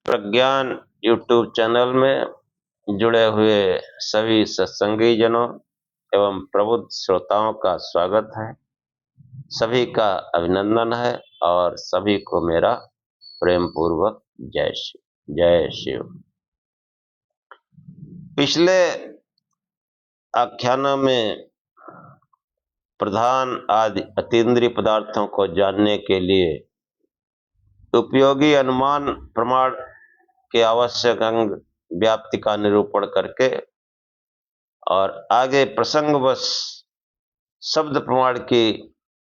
प्रज्ञान YouTube channel में जुड़े हुए सभी सत्संगी जनों एवं प्रबुद्ध श्रोताओं का स्वागत है। सभी का अभिनंदन है और सभी को मेरा प्रेम पूर्वक जय शिव जय शिव। पिछले आख्यानों में प्रधान आदि अतीन्द्रिय पदार्थों को जानने के लिए उपयोगी अनुमान प्रमाण के आवश्यक अंग व्याप्ति का निरूपण करके और आगे प्रसंगवश शब्द प्रमाण की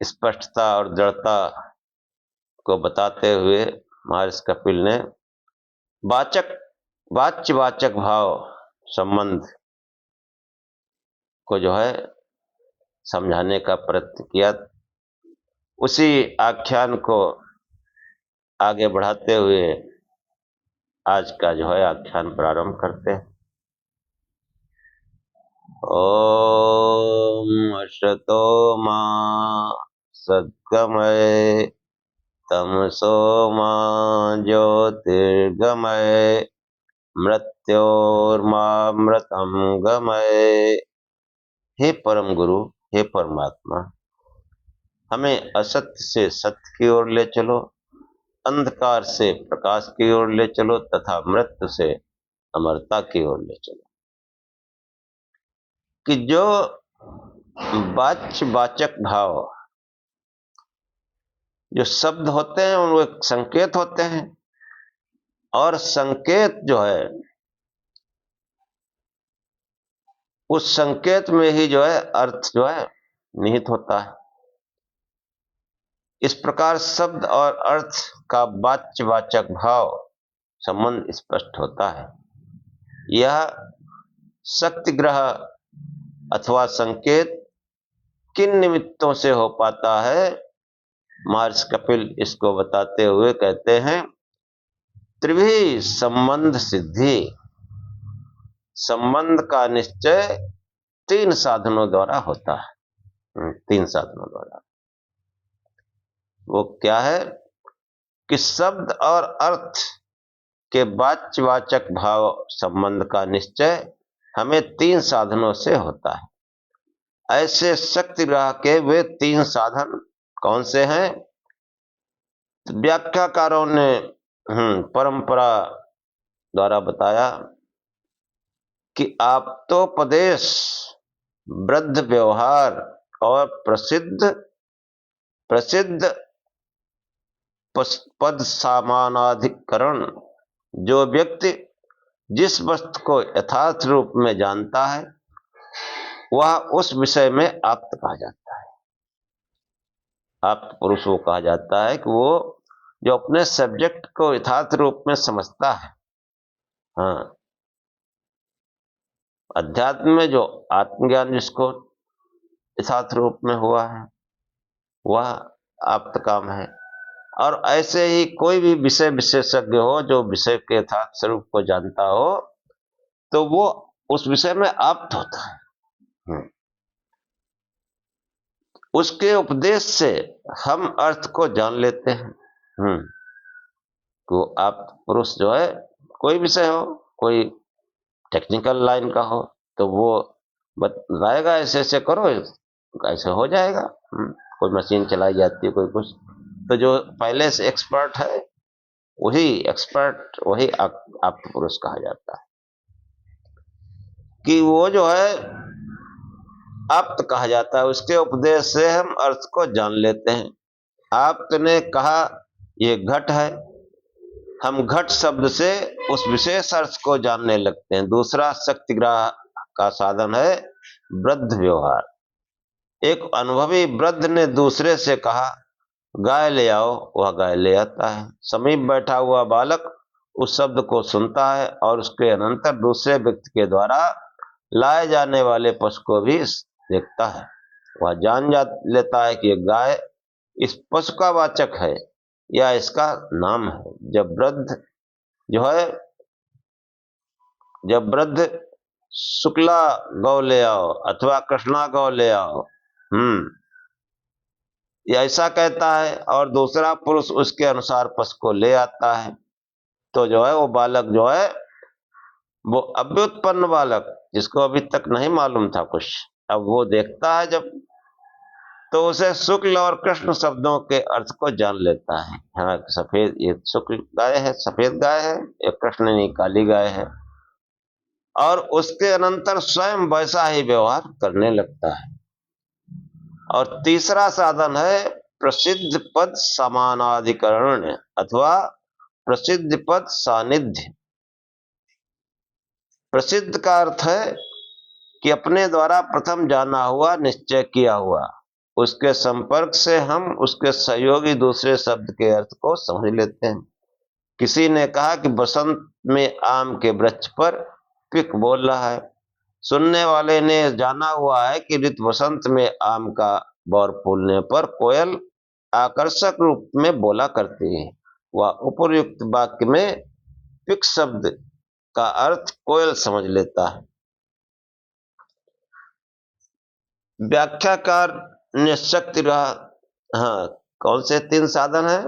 स्पष्टता और दृढ़ता को बताते हुए महर्षि कपिल ने वाच्यवाचक भाव संबंध को समझाने का प्रयत्न किया। उसी आख्यान को आगे बढ़ाते हुए आज का आख्यान प्रारंभ करते हैं। ओम असतो मा सद्गमय तमसो मा ज्योतिर्गमय मृत्योर्मामृतम गमय। हे परम गुरु, हे परमात्मा, हमें असत्य से सत्य की ओर ले चलो, अंधकार से प्रकाश की ओर ले चलो तथा मृत्यु से अमरता की ओर ले चलो। कि जो वाच्यवाचक भाव जो शब्द होते हैं वो एक संकेत होते हैं और संकेत उस संकेत में ही अर्थ निहित होता है। इस प्रकार शब्द और अर्थ का वाच्यवाचक भाव संबंध स्पष्ट होता है। यह शक्ति ग्रह अथवा संकेत किन निमित्तों से हो पाता है, महर्षि कपिल इसको बताते हुए कहते हैं, त्रिभी संबंध सिद्धि। संबंध का निश्चय 3 साधनों द्वारा होता है। 3 साधनों द्वारा। वो क्या है कि शब्द और अर्थ के वाच्यवाचक भाव संबंध का निश्चय हमें 3 साधनों से होता है। ऐसे शक्ति ग्रह के वे 3 साधन कौन से हैं? व्याख्याकारों ने परंपरा द्वारा बताया कि आप्तोपदेश, वृद्ध व्यवहार और प्रसिद्ध पद समानाधिकरण। जो व्यक्ति जिस वस्तु को यथार्थ रूप में जानता है वह उस विषय में आप्त कहा जाता है। आप्त पुरुष वो कहा जाता है कि वो जो अपने सब्जेक्ट को यथार्थ रूप में समझता है। हाँ, अध्यात्म में जो आत्मज्ञान जिसको यथार्थ रूप में हुआ है वह आप्त काम है। और ऐसे ही कोई भी विषय विशेषज्ञ हो जो विषय के यथार्थ स्वरूप को जानता हो तो वो उस विषय में आप्त होता है। उसके उपदेश से हम अर्थ को जान लेते हैं। तो आप पुरुष कोई विषय हो, कोई टेक्निकल लाइन का हो तो वो बताएगा ऐसे ऐसे करो, ऐसे हो जाएगा। कोई मशीन चलाई जाती है, कोई कुछ, तो जो पहले से एक्सपर्ट है वही आप्त पुरुष कहा जाता है। कि वो आप्त कहा जाता है, उसके उपदेश से हम अर्थ को जान लेते हैं। आपने कहा ये घट है, हम घट शब्द से उस विशेष अर्थ को जानने लगते हैं। दूसरा शक्तिग्रह का साधन है वृद्ध व्यवहार। एक अनुभवी वृद्ध ने दूसरे से कहा गाय ले आओ, वह गाय ले आता है। समीप बैठा हुआ बालक उस शब्द को सुनता है और उसके अनंतर दूसरे व्यक्ति के द्वारा लाए जाने वाले पशु को भी देखता है। वह जान लेता है कि गाय इस पशु का वाचक है या इसका नाम है। जब वृद्ध शुक्ला गौ ले आओ अथवा कृष्णा गौ ले आओ, ऐसा कहता है और दूसरा पुरुष उसके अनुसार पशु को ले आता है, तो जो है वो बालक जो है वो अव्युत्पन्न बालक, जिसको अभी तक नहीं मालूम था कुछ, अब वो देखता है जब, तो उसे शुक्ल और कृष्ण शब्दों के अर्थ को जान लेता है। हाँ, सफेद, ये शुक्ल गाय है, सफेद गाय है, एक कृष्ण नहीं काली गाय है, और उसके अनंतर स्वयं वैसा ही व्यवहार करने लगता है। और तीसरा साधन है प्रसिद्ध पद समानाधिकरण अथवा प्रसिद्ध पद सानिध्य। प्रसिद्ध का अर्थ है कि अपने द्वारा प्रथम जाना हुआ, निश्चय किया हुआ, उसके संपर्क से हम उसके सहयोगी दूसरे शब्द के अर्थ को समझ लेते हैं। किसी ने कहा कि बसंत में आम के वृक्ष पर पिक बोल रहा है। सुनने वाले ने जाना हुआ है कि ऋतु वसंत में आम का बौर फूलने पर कोयल आकर्षक रूप में बोला करती है। वह उपर्युक्त वाक्य में पिक शब्द का अर्थ कोयल समझ लेता है। व्याख्याकार ने शक्ति रहा, हाँ, कौन से 3 साधन है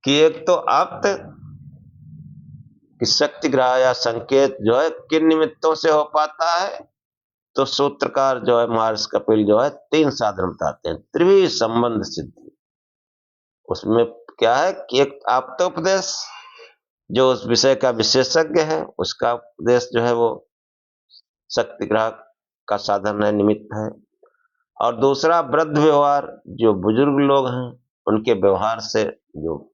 कि एक तो आप्त कि शक्ति ग्रह या संकेत जो है किन निमित्तों से हो पाता है, तो सूत्रकार जो है महर्षि कपिल जो है 3 साधन बताते हैं। त्रिवी संबंध सिद्धि, उसमें क्या है कि एक आप्तोपदेश, जो उस विषय का विशेषज्ञ है उसका उपदेश जो है वो शक्ति ग्रह का साधन है, निमित्त है। और दूसरा वृद्ध व्यवहार, जो बुजुर्ग लोग हैं उनके व्यवहार से जो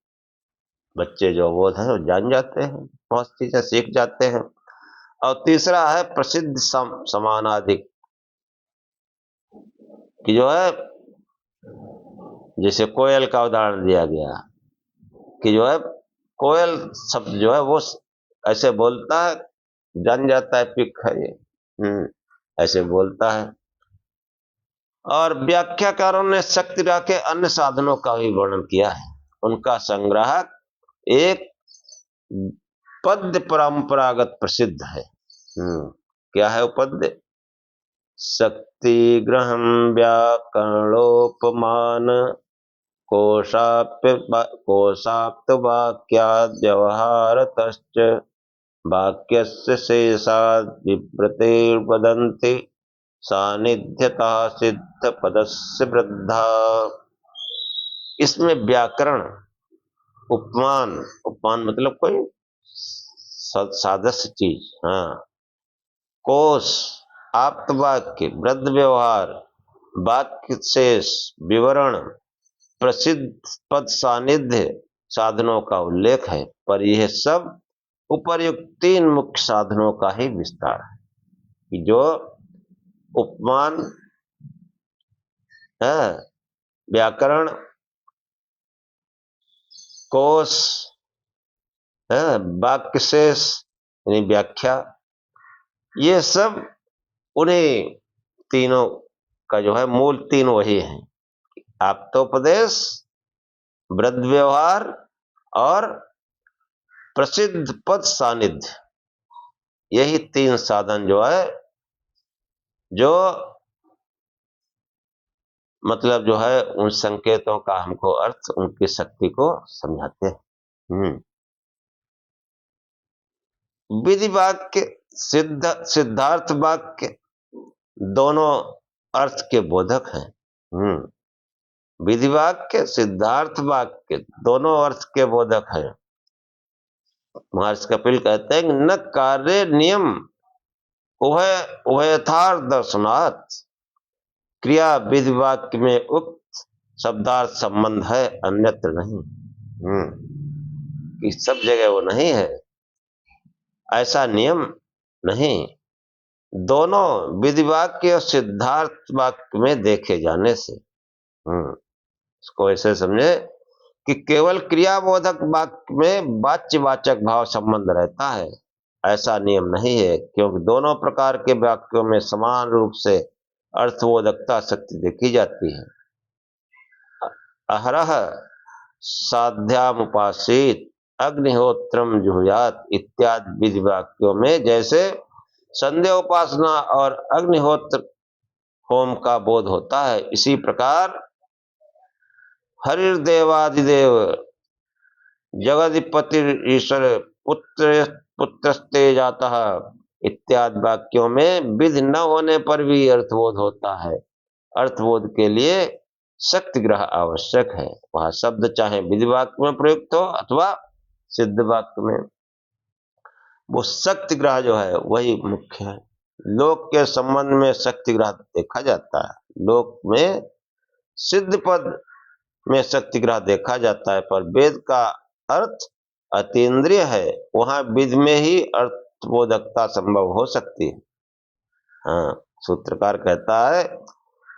बच्चे जो बोध है वो जान जाते हैं, बहुत चीजें सीख जाते हैं। और तीसरा है प्रसिद्ध समानाधिक, कि जो है जैसे कोयल का उदाहरण दिया गया कि जो है कोयल शब्द जो है वो ऐसे बोलता है, जान जाता है पिक है ये, ऐसे बोलता है। और व्याख्याकारों ने शक्ति ग्रह के अन्य साधनों का भी वर्णन किया है। उनका संग्रह एक पद्य परंपरागत प्रसिद्ध है। क्या है वो पद्य? शक्ति ग्रहम व्याकरणोपमान कोशाप्त वाक्याद् व्यवहारतश्च वाक्यस्य शेषाद् विवृतिर्वदन्ति सानिध्यता सिद्ध पदस्य वृद्धा। इसमें व्याकरण, उपमान, उपमान मतलब कोई सादृश्य चीज, हाँ, कोश, आप्त वाक्य, वृद्ध व्यवहार, वाक्य शेष, विवरण, प्रसिद्ध पद सानिध्य साधनों का उल्लेख है। पर यह सब उपर्युक्त 3 मुख्य साधनों का ही विस्तार है, कि जो उपमान है, व्याकरण, कोश है, वाक्य शेष यानी व्याख्या, ये सब उन्हीं तीनों का जो है मूल 3 वही है, आप्तोपदेश, वृद्ध व्यवहार और प्रसिद्ध पद सानिध्य। यही 3 साधन जो है, जो मतलब जो है उन संकेतों का हमको अर्थ, उनकी शक्ति को समझाते हैं। विधि वाक्य, सिद्धार्थ वाक्य दोनों अर्थ के बोधक हैं। विधि वाक्य, सिद्धार्थ वाक्य दोनों अर्थ के बोधक हैं। महर्षि कपिल कहते हैं न कार्य नियम उभयथार्थ दर्शनात्, क्रिया विधि वाक्य में उक्त शब्दार्थ संबंध है, अन्यत्र नहीं। कि सब जगह वो नहीं है, ऐसा नियम नहीं। दोनों विधि वाक्य और सिद्धार्थ वाक्य में देखे जाने से इसको ऐसे समझे कि केवल क्रियाबोधक वाक्य में वाच्यवाचक भाव संबंध रहता है, ऐसा नियम नहीं है, क्योंकि दोनों प्रकार के वाक्यों में समान रूप से अर्थबोधकता शक्ति देखी जाती है। अहरह साध्यामुपासित अग्निहोत्रम जुहुयात इत्यादि विधि वाक्यों में जैसे संध्या उपासना और अग्निहोत्र होम का बोध होता है, इसी प्रकार हरिर्देवादिदेव जगदीपति ईश्वर पुत्र पुत्रस्ते जातः इत्यादि वाक्यों में विधि न होने पर भी अर्थबोध होता है। अर्थबोध के लिए शक्ति ग्रह आवश्यक है। वह शब्द चाहे विधि वाक्य में प्रयुक्त हो अथवा सिद्ध वाक्य में, वो शक्ति ग्रह जो है वही मुख्य है। लोक के संबंध में शक्ति ग्रह देखा जाता है, लोक में सिद्ध पद में शक्ति ग्रह देखा जाता है, पर वेद का अर्थ अतीन्द्रिय है, वहां विधि में ही अर्थबोधकता संभव हो सकती है। हाँ, सूत्रकार कहता है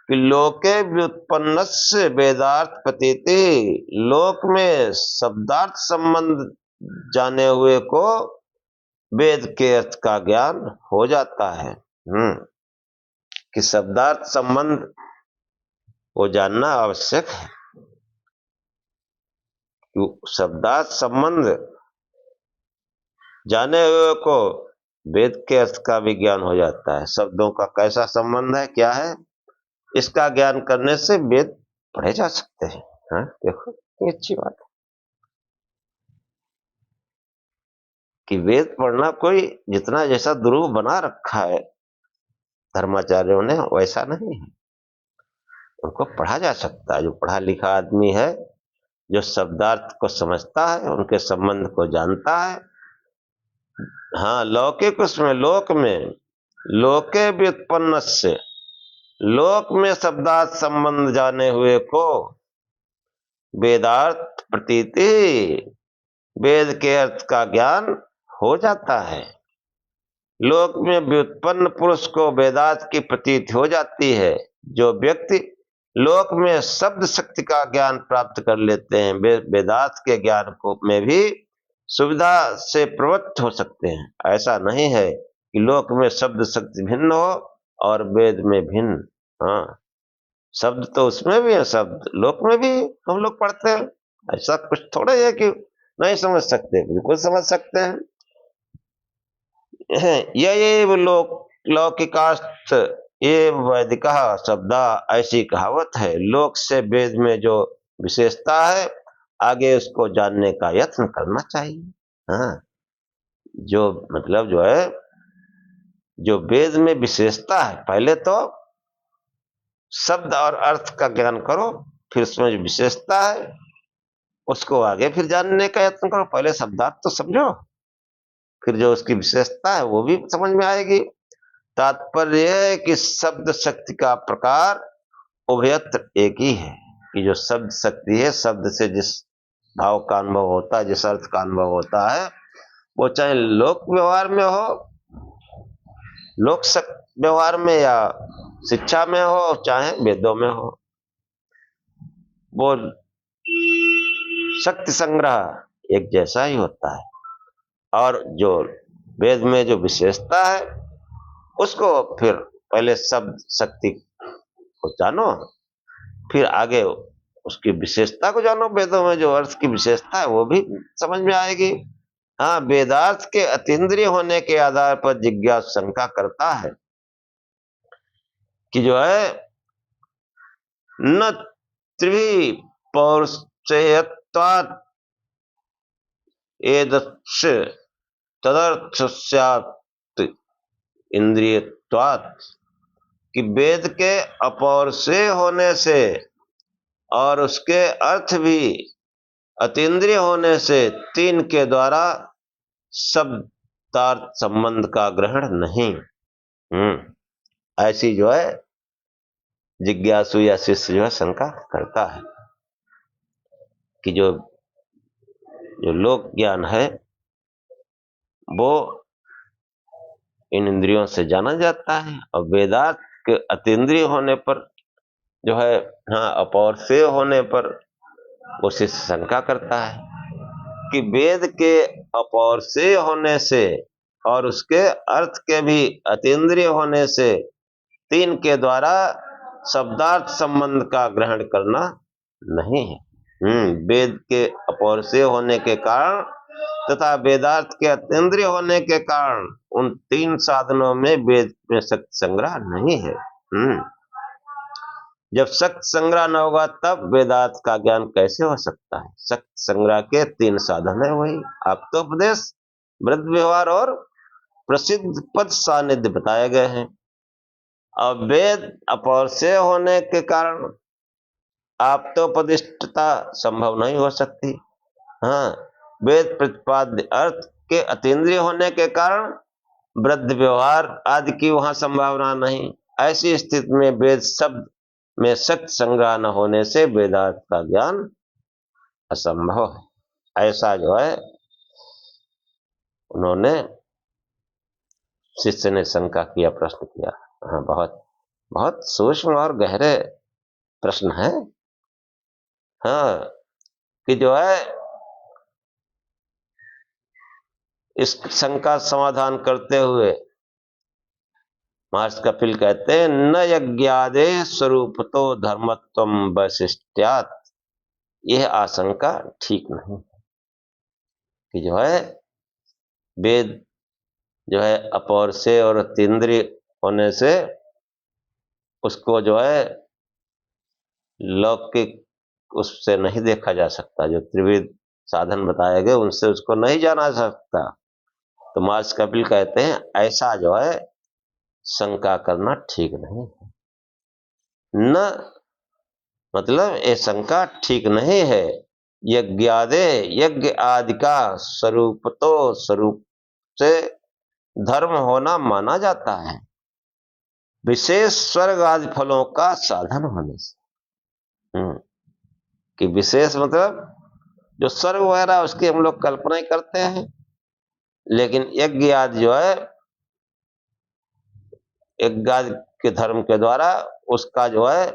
कि लोके व्युत्पन्नस्य वेदार्थ प्रतीति, लोक में शब्दार्थ संबंध जाने हुए को वेद के अर्थ का ज्ञान हो जाता है। कि शब्दार्थ संबंध को जानना आवश्यक है। शब्दार्थ संबंध जाने हुए को वेद के अर्थ का भी ज्ञान हो जाता है। शब्दों का कैसा संबंध है, क्या है, इसका ज्ञान करने से वेद पढ़े जा सकते हैं। हाँ, देखो ये अच्छी बात है कि वेद पढ़ना कोई जितना जैसा दुरूह बना रखा है धर्माचार्यों ने, वैसा नहीं है। उनको पढ़ा जा सकता है। जो पढ़ा लिखा आदमी है, जो शब्दार्थ को समझता है, उनके संबंध को जानता है। हाँ, लौकिक उसमें लोक में लोके व्युत्पन्न से, लोक में शब्दार्थ संबंध जाने हुए को वेदार्थ प्रतीति, वेद के अर्थ का ज्ञान हो जाता है। लोक में व्युत्पन्न पुरुष को वेदार्थ की प्रतीति हो जाती है। जो व्यक्ति लोक में शब्द शक्ति का ज्ञान प्राप्त कर लेते हैं, वे वेदार्थ के ज्ञान को में भी सुविधा से प्रवृत्त हो सकते हैं। ऐसा नहीं है कि लोक में शब्द शक्ति भिन्न हो और वेद में भिन्न। हाँ, शब्द तो उसमें भी है, शब्द लोक में भी हम लोग पढ़ते हैं। ऐसा कुछ थोड़ा है कि नहीं समझ सकते, बिल्कुल समझ सकते हैं। ये लौकिकार्थ एव वैदिक शब्दा, ऐसी कहावत है। लोक से वेद में जो विशेषता है, आगे उसको जानने का यत्न करना चाहिए। हाँ, जो मतलब जो है, जो वेद में विशेषता है, पहले तो शब्द और अर्थ का ज्ञान करो, फिर उसमें जो विशेषता है उसको आगे फिर जानने का यत्न करो। पहले शब्दार्थ तो समझो, फिर जो उसकी विशेषता है वो भी समझ में आएगी। तात्पर्य यह है कि शब्द शक्ति का प्रकार उभयत्र एक ही है। कि जो शब्द शक्ति है, शब्द से जिस भाव का अनुभव होता है, जिस अर्थ का अनुभव होता है, वो चाहे लोक व्यवहार में हो, लोक व्यवहार में या शिक्षा में हो, चाहे वेदों में हो, वो शक्ति संग्रह एक जैसा ही होता है। और जो वेद में जो विशेषता है, उसको फिर पहले शब्द शक्ति को जानो, फिर आगे उसकी विशेषता को जानो। वेदों में जो अर्थ की विशेषता है वो भी समझ में आएगी। हाँ, वेदार्थ के अतीन्द्रिय होने के आधार पर जिज्ञासु शंका करता है कि जो है न त्रिभी पौरुषेयत्वात् एदस्य तदर्थस्यात् इंद्रियत्वात्, कि वेद के अपौरुषेय होने से और उसके अर्थ भी अतीन्द्रिय होने से तीन के द्वारा शब्दार्थ संबंध का ग्रहण नहीं। ऐसी जो है जिज्ञासु या शिष्य जो है शंका करता है कि जो लोक ज्ञान है वो इन इंद्रियों से जाना जाता है, और वेदार्थ के अतीन्द्रिय होने पर जो है, हाँ, अपौरुषेय होने पर वो शिष्य शंका करता है कि वेद के अपौरुषेय होने से और उसके अर्थ के भी अतीन्द्रिय होने से तीन के द्वारा शब्दार्थ संबंध का ग्रहण करना नहीं है। वेद के अपौरुषेय होने के कारण तथा वेदार्थ के अतीन्द्रिय होने के कारण उन तीन साधनों में वेद में शक्ति संग्रह नहीं है। जब शक्त संग्रह न होगा तब वेदार्थ का ज्ञान कैसे हो सकता है? शक्त संग्रह के 3 साधन है, वही आप्तोपदेश, वृद्ध व्यवहार और प्रसिद्ध पद सानिध्य बताए गए हैं। अब वेद अपौरुषेय होने के कारण आप्तोपदिष्टता संभव नहीं हो सकती। हाँ, वेद प्रतिपाद्य अर्थ के अतीन्द्रिय होने के कारण वृद्ध व्यवहार आदि की वहां संभावना नहीं। ऐसी स्थिति में वेद शब्द में शक्त संग्रह न होने से वेदार्थ का ज्ञान असंभव है। ऐसा जो है उन्होंने शिष्य ने शंका किया, प्रश्न किया। हाँ, बहुत बहुत सूक्ष्म और गहरे प्रश्न है। हाँ, कि जो है इस शंका समाधान करते हुए महर्षि कपिल कहते हैं, न यज्ञादे स्वरूपतो धर्मत्वम वैशिष्ट्यात्। यह आशंका ठीक नहीं कि जो है वेद जो है अपौरुषेय और अतीन्द्रिय होने से उसको जो है लौकिक उससे नहीं देखा जा सकता। जो त्रिविध साधन बताए गए उनसे उसको नहीं जाना जा सकता। तो महर्षि कपिल कहते हैं ऐसा जो है शंका करना ठीक नहीं है। न मतलब ये शंका ठीक नहीं है। यज्ञादे, यज्ञ आदि का स्वरूप तो स्वरूप से धर्म होना माना जाता है, विशेष स्वर्ग आदि फलों का साधन होने से। कि विशेष मतलब जो स्वर्ग वगैरह उसकी हम लोग कल्पना ही करते हैं, लेकिन यज्ञ आदि जो है यज्ञ आदि के धर्म के द्वारा उसका जो है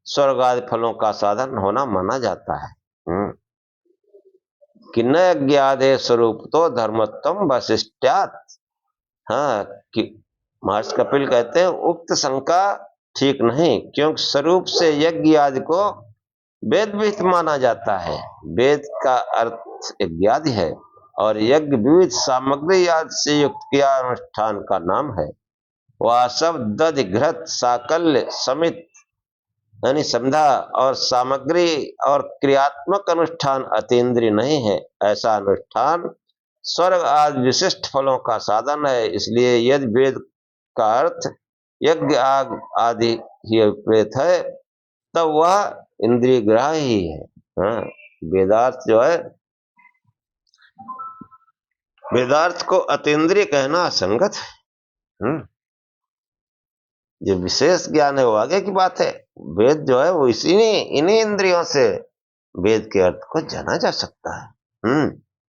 स्वर्ग आदि फलों का साधन होना माना जाता है। कि न यज्ञादे स्वरूप तो धर्मोत्तम वैशिष्ट्यात्। हाँ, कि महर्षि कपिल कहते हैं उक्त शंका ठीक नहीं, क्योंकि स्वरूप से यज्ञ आदि को वेद विहित माना जाता है। वेद का अर्थ यज्ञादि है और यज्ञ विविध सामग्री आदि से युक्त क्रिया अनुष्ठान का नाम है। वह सब दधि घृत साकल्य समित यानी समझा और सामग्री और क्रियात्मक अनुष्ठान अतीन्द्रिय नहीं है। ऐसा अनुष्ठान स्वर्ग आदि विशिष्ट फलों का साधन है। इसलिए यदि वेद का अर्थ यज्ञ आदि ही विपरीत है तब वह इंद्रिय ग्राह्य ही है। हाँ, वेदार्थ जो है वेदार्थ को अतीन्द्रिय कहना असंगत है। जो विशेष ज्ञान है वो आगे की बात है। वेद जो है वो इन्हीं इंद्रियों से वेद के अर्थ को जाना जा सकता है।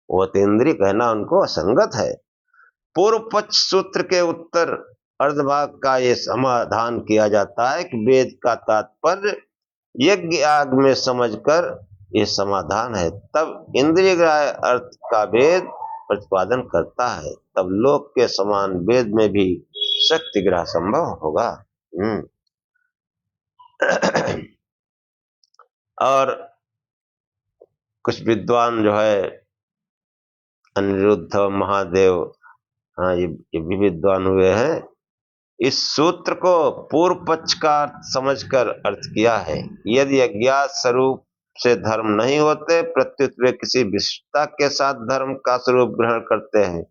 वो अतीन्द्रिय कहना उनको असंगत है। पूर्व पक्ष सूत्र के उत्तर अर्धभाग का ये समाधान किया जाता है कि वेद का तात्पर्य यज्ञ आग में समझकर ये समाधान है, तब इंद्रिय ग्राह्य अर्थ का वेद प्रतिपादन करता है। तब लोक के समान वेद में भी शक्ति ग्रह संभव होगा। और कुछ विद्वान जो है अनिरुद्ध महादेव, हाँ ये भी विद्वान हुए हैं, इस सूत्र को पूर्व पक्ष का समझकर अर्थ किया है। यदि अज्ञात स्वरूप से धर्म नहीं होते, प्रत्युत वे किसी विशिष्टता के साथ धर्म का स्वरूप ग्रहण करते हैं,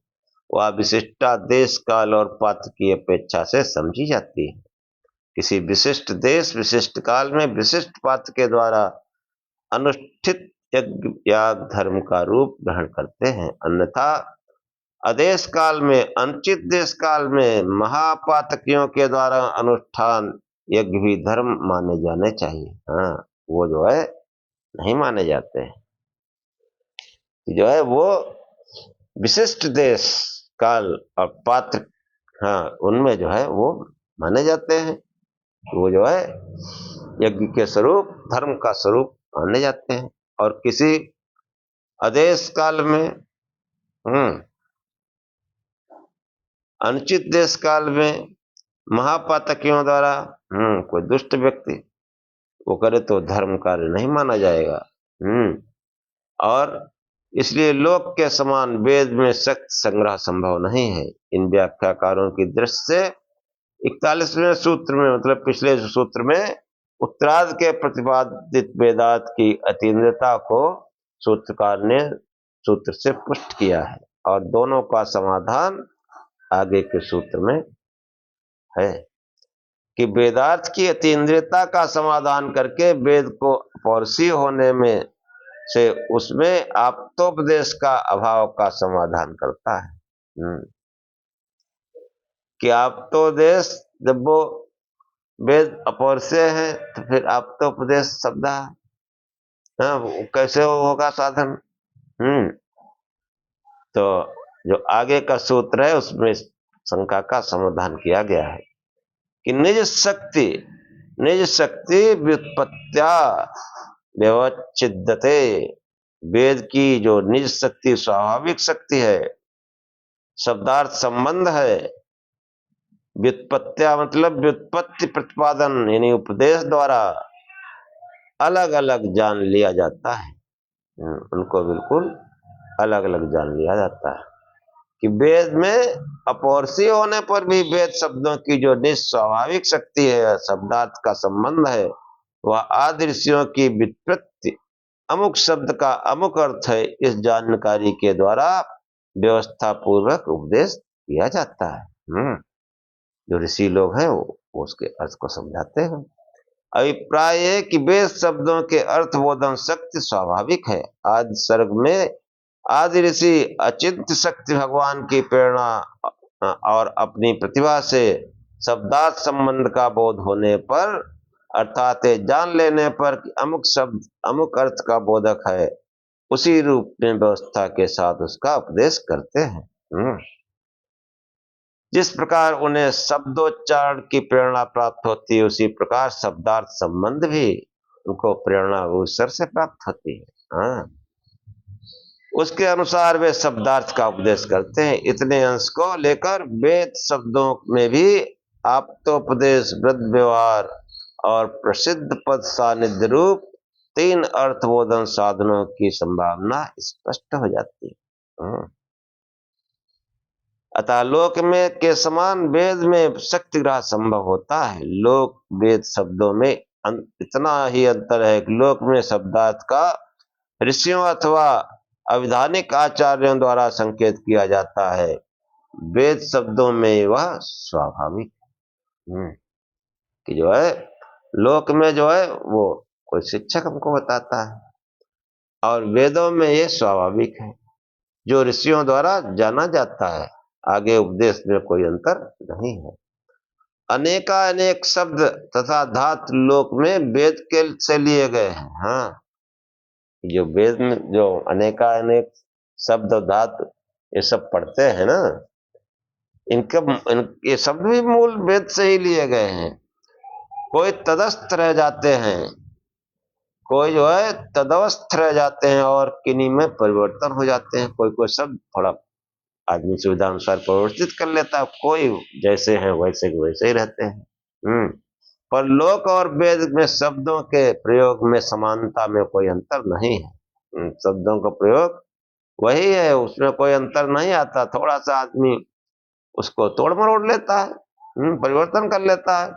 वह विशिष्टता देश काल और पात्र की अपेक्षा से समझी जाती है। किसी विशिष्ट देश विशिष्ट काल में विशिष्ट पात्र के द्वारा अनुष्ठित यज्ञ याग धर्म का रूप ग्रहण करते हैं। अन्यथा अदेश काल में अनुचित देश काल में महापातकियों के द्वारा अनुष्ठान यज्ञ भी धर्म माने जाने चाहिए। हाँ, वो जो है नहीं माने जाते हैं। जो है वो विशिष्ट देश काल और पात्र, हाँ उनमें जो है वो माने जाते हैं। वो जो है यज्ञ के स्वरूप धर्म का स्वरूप माने जाते हैं। और किसी अदेश काल में अनुचित देश काल में महापातकियों द्वारा कोई दुष्ट व्यक्ति वो करे तो धर्म कार्य नहीं माना जाएगा। और इसलिए लोक के समान वेद में शक्त संग्रह संभव नहीं है। इन व्याख्याकारों की दृष्टि से 41वें सूत्र में मतलब पिछले सूत्र में उत्तरार्ध के प्रतिपादित वेदांत की अतीन्द्रियता को सूत्रकार ने सूत्र से पुष्ट किया है और दोनों का समाधान आगे के सूत्र में है कि वेदार्थ की अतीन्द्रियता का समाधान करके वेद को अपौरुषीय होने में से उसमें आप्तोपदेश का अभाव का समाधान करता है। कि आप्तोपदेश जब वो वेद अपौरुषीय है तो फिर आप्तोपदेश शब्द वो कैसे होगा साधन। तो जो आगे का सूत्र है उसमें शंका का समाधान किया गया है कि निज शक्ति व्युत्पत्त्या व्यवच्छिद्यते। वेद की जो निज शक्ति स्वाभाविक शक्ति है, शब्दार्थ संबंध है, व्युत्पत्त्या मतलब व्युत्पत्ति प्रतिपादन यानी उपदेश द्वारा अलग अलग जान लिया जाता है। उनको बिल्कुल अलग अलग जान लिया जाता है कि वेद में अपौरुषीय होने पर भी वेद शब्दों की जो निस्वाभाविक शक्ति है, शब्दार्थ का संबंध है, वह आदि ऋषियों की व्युत्पत्ति अमुक शब्द का अमुक अर्थ है, इस जानकारी के द्वारा व्यवस्था पूर्वक उपदेश किया जाता है। जो ऋषि लोग हैं वो उसके अर्थ को समझाते हैं। अभिप्राय है कि वेद शब्दों के अर्थ बोधन शक्ति स्वाभाविक है। आदि सर्ग में आदि ऋषि अचिंत्य शक्ति भगवान की प्रेरणा और अपनी प्रतिभा से शब्दार्थ संबंध का बोध होने पर अर्थात जान लेने पर कि अमुक शब्द अमुक अर्थ का बोधक है, उसी रूप में व्यवस्था के साथ उसका उपदेश करते हैं। जिस प्रकार उन्हें शब्दोच्चारण की प्रेरणा प्राप्त होती है, उसी प्रकार शब्दार्थ संबंध भी उनको प्रेरणा ईश्वर से प्राप्त होती है। उसके अनुसार वे शब्दार्थ का उपदेश करते हैं। इतने अंश को लेकर वेद शब्दों में भी आप्तोपदेश, वृद्ध व्यवहार और प्रसिद्ध पद सानिध्य रूप 3 अर्थबोधन साधनों की संभावना स्पष्ट हो जाती है। अतः लोक में के समान वेद में शक्तिग्रह संभव होता है। लोक वेद शब्दों में इतना ही अंतर है कि लोक में शब्दार्थ का ऋषियों अथवा अविधानिक आचार्यों द्वारा संकेत किया जाता है, वेद शब्दों में वह स्वाभाविक कि जो है लोक में जो है वो कोई शिक्षक हमको बताता है और वेदों में ये स्वाभाविक है जो ऋषियों द्वारा जाना जाता है। आगे उपदेश में कोई अंतर नहीं है। अनेकानेक शब्द तथा धातु लोक में वेद के से लिए गए हैं। जो वेद में जो अनेकानेक शब्द धातु ये सब पढ़ते हैं ना, ये शब्द भी मूल वेद से ही लिए गए हैं। कोई तटस्थ रह जाते हैं, कोई जो है तदवस्थ रह जाते हैं और किन्हीं में परिवर्तन हो जाते हैं। कोई कोई शब्द थोड़ा आदमी सुविधा अनुसार परिवर्तित कर लेता है, कोई जैसे हैं वैसे के वैसे ही रहते हैं। पर लोक और वेद में शब्दों के प्रयोग में समानता में कोई अंतर नहीं है। शब्दों का प्रयोग वही है, उसमें कोई अंतर नहीं आता। थोड़ा सा आदमी उसको तोड़ मरोड़ लेता है, परिवर्तन कर लेता है।